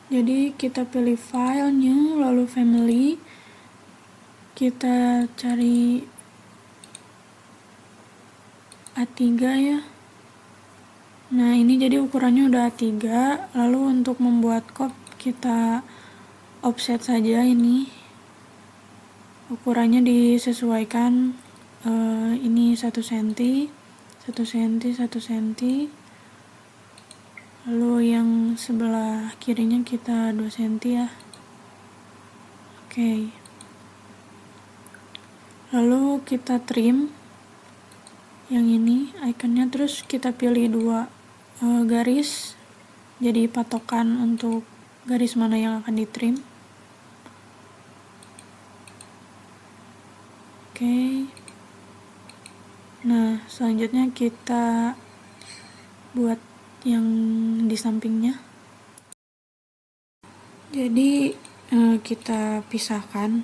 Jadi kita pilih file new, lalu family, kita cari A3 ya. Nah ini jadi ukurannya udah A3, lalu untuk membuat cop kita offset saja ini. Ukurannya disesuaikan, ini 1 cm, 1 cm, 1 cm. Lalu yang sebelah kirinya kita 2 cm ya. Oke. Lalu kita trim yang ini ikonnya, terus kita pilih 2 garis jadi patokan untuk garis mana yang akan ditrim. Oke. Nah selanjutnya kita buat yang di sampingnya. Jadi kita pisahkan,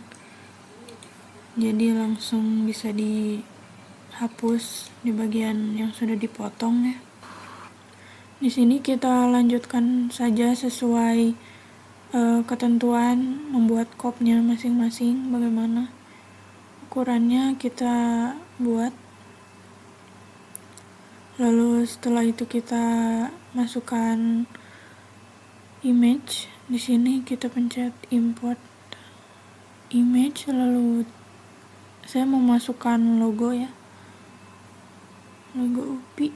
jadi langsung bisa dihapus di bagian yang sudah dipotong ya. Di sini kita lanjutkan saja sesuai ketentuan membuat copnya masing-masing, bagaimana ukurannya kita buat. Lalu setelah itu kita masukkan image. Di sini kita pencet import image, lalu saya mau masukkan logo ya, logo UPI.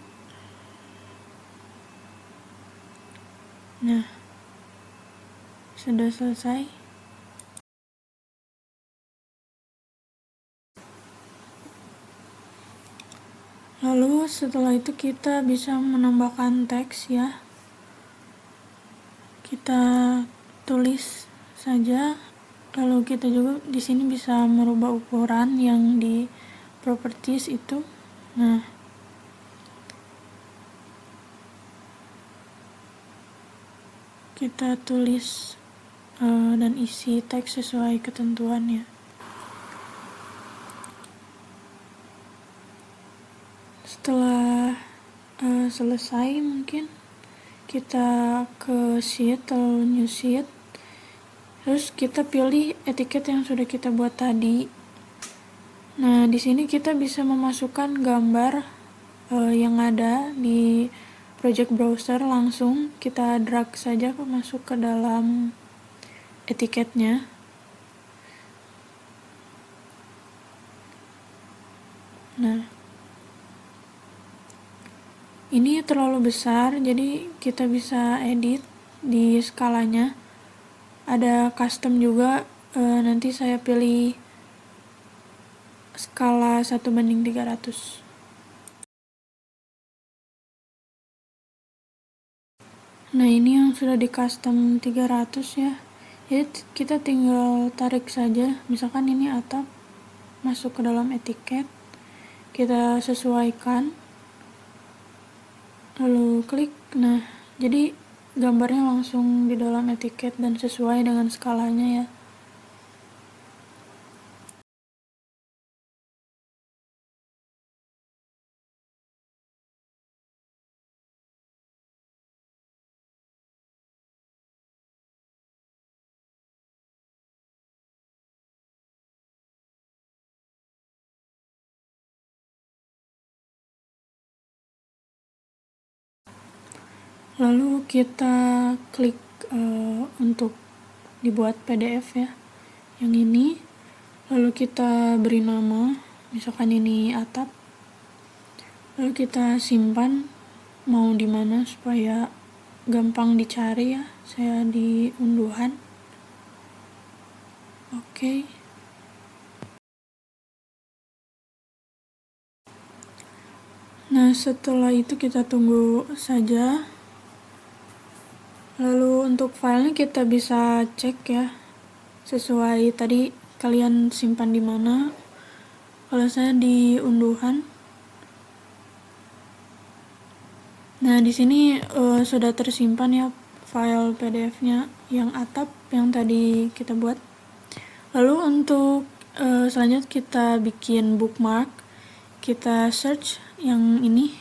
Nah sudah selesai. Lalu setelah itu kita bisa menambahkan teks ya. Kita tulis saja. Lalu kita juga di sini bisa merubah ukuran yang di properties itu. Nah, kita tulis dan isi teks sesuai ketentuannya. Setelah selesai, mungkin kita ke sheet atau new sheet, terus kita pilih etiket yang sudah kita buat tadi. Nah di sini kita bisa memasukkan gambar yang ada di project browser, langsung kita drag saja masuk ke dalam etiketnya. Nah ini terlalu besar, jadi kita bisa edit di skalanya. Ada custom juga, nanti saya pilih skala 1:300. Nah ini yang sudah di custom 300 ya. Jadi kita tinggal tarik saja, misalkan ini atap, masuk ke dalam etiket, kita sesuaikan, lalu klik. Nah jadi gambarnya langsung di dalam etiket dan sesuai dengan skalanya ya. Lalu kita klik untuk dibuat PDF ya, yang ini. Lalu kita beri nama, misalkan ini atap. Lalu kita simpan mau di mana supaya gampang dicari ya. Saya di unduhan. Oke. Nah setelah itu kita tunggu saja. Lalu untuk filenya kita bisa cek ya, sesuai tadi kalian simpan di mana. Kalau saya di unduhan. Nah di sini sudah tersimpan ya file PDF-nya yang atap yang tadi kita buat. Lalu untuk selanjutnya kita bikin bookmark. Kita search yang ini,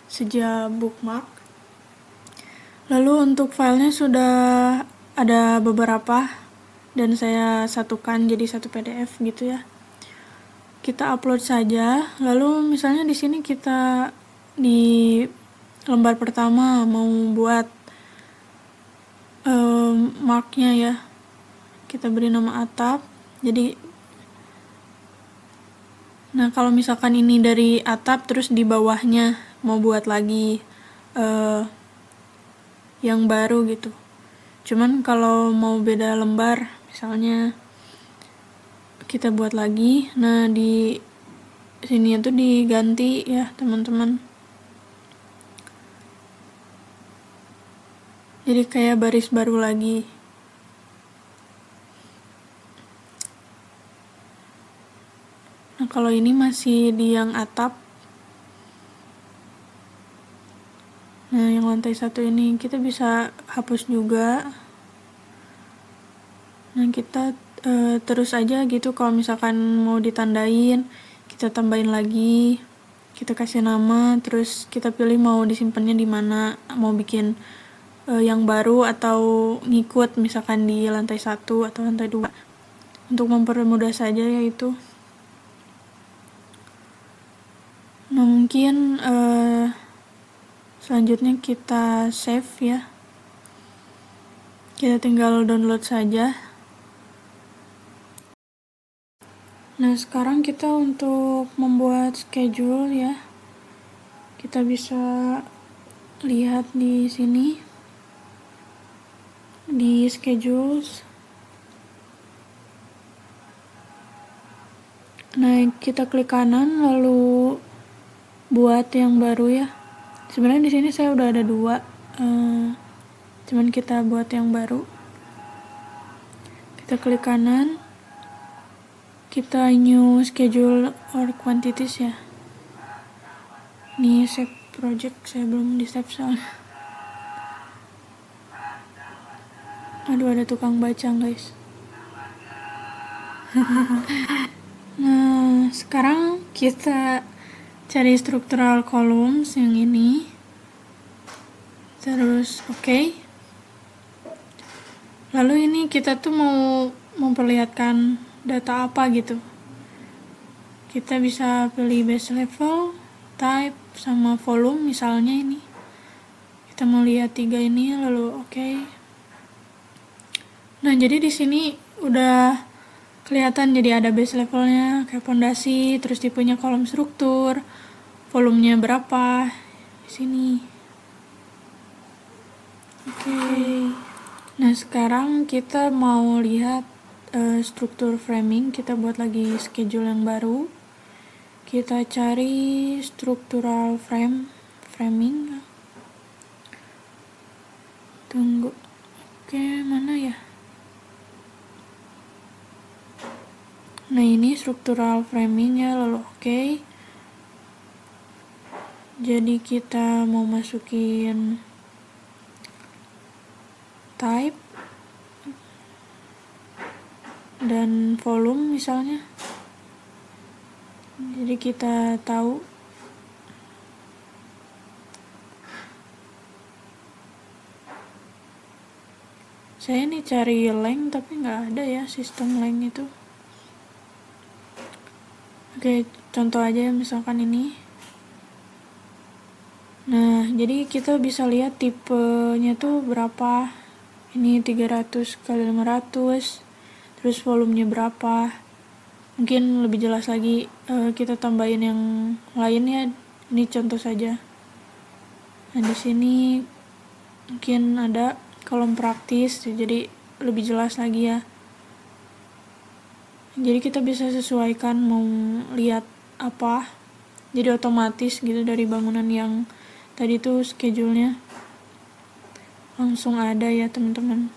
Seja bookmark. Lalu untuk filenya sudah ada beberapa dan saya satukan jadi satu PDF gitu ya. Kita upload saja. Lalu misalnya di sini kita di lembar pertama mau buat marknya ya, kita beri nama atap. Jadi kalau misalkan ini dari atap terus di bawahnya mau buat lagi yang baru gitu. Cuman kalau mau beda lembar misalnya kita buat lagi, di sini itu diganti ya teman-teman. Jadi kayak baris baru lagi. Kalau ini masih di yang atap. Yang lantai 1 ini kita bisa hapus juga. Kita terus aja gitu, kalau misalkan mau ditandain, kita tambahin lagi, kita kasih nama, terus kita pilih mau disimpannya di mana, mau bikin yang baru atau ngikut misalkan di lantai 1 atau lantai 2. Untuk mempermudah saja ya itu. Mungkin selanjutnya kita save ya. Kita tinggal download saja. Sekarang kita untuk membuat schedule ya. Kita bisa lihat di sini di schedules. Kita klik kanan lalu buat yang baru ya. Sebenarnya di sini saya udah ada 2, cuman kita buat yang baru. Kita klik kanan, kita new schedule or quantities ya. Ini save project, saya belum di save soalnya. Aduh, ada tukang bacang guys. Sekarang kita cari structural columns yang ini. Terus oke. Lalu ini kita tuh mau memperlihatkan data apa gitu. Kita bisa pilih base level, type, sama volume misalnya ini. Kita mau lihat 3 ini lalu oke. Jadi di sini udah kelihatan, jadi ada base levelnya kayak fondasi, terus tipenya kolom struktur, volumenya berapa di sini. Sekarang kita mau lihat struktur framing. Kita buat lagi schedule yang baru. Kita cari structural framing. Tunggu. Mana ya? Ini structural framing ya, lalu oke. Jadi kita mau masukin type dan volume misalnya. Jadi kita tahu saya nih cari length tapi nggak ada ya sistem length itu. Contoh aja misalkan ini. Jadi kita bisa lihat tipenya tuh berapa. Ini 300 kali 500, terus volumenya berapa. Mungkin lebih jelas lagi kita tambahin yang lain ya. Ini contoh saja. Di sini mungkin ada kolom praktis, jadi lebih jelas lagi ya. Jadi kita bisa sesuaikan mau lihat apa. Jadi otomatis gitu dari bangunan yang tadi tuh schedule-nya langsung ada ya teman-teman.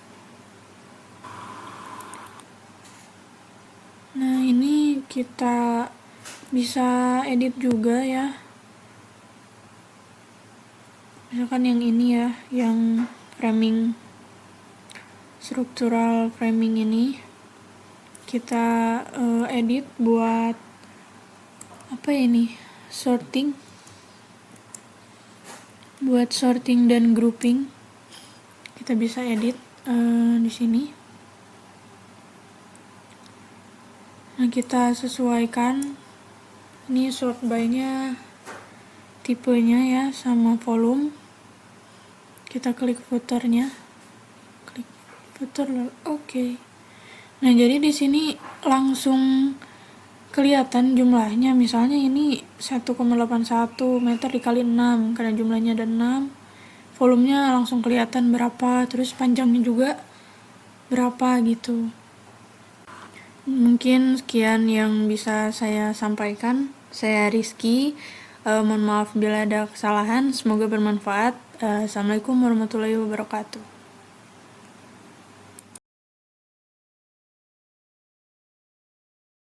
Ini kita bisa edit juga ya. Misalkan yang ini ya, yang framing, structural framing ini kita edit buat apa ini? Sorting. Buat sorting dan grouping. Kita bisa edit. di sini. Nah, kita sesuaikan ini sort by-nya, tipenya ya, sama volume. Kita klik footernya, klik footer, oke. Nah, jadi di sini langsung kelihatan jumlahnya. Misalnya ini 1,81 meter dikali 6, karena jumlahnya ada 6, volumenya langsung kelihatan berapa, terus panjangnya juga berapa gitu. Mungkin sekian yang bisa saya sampaikan. Saya Rizky. Mohon maaf bila ada kesalahan. Semoga bermanfaat. Assalamualaikum warahmatullahi wabarakatuh.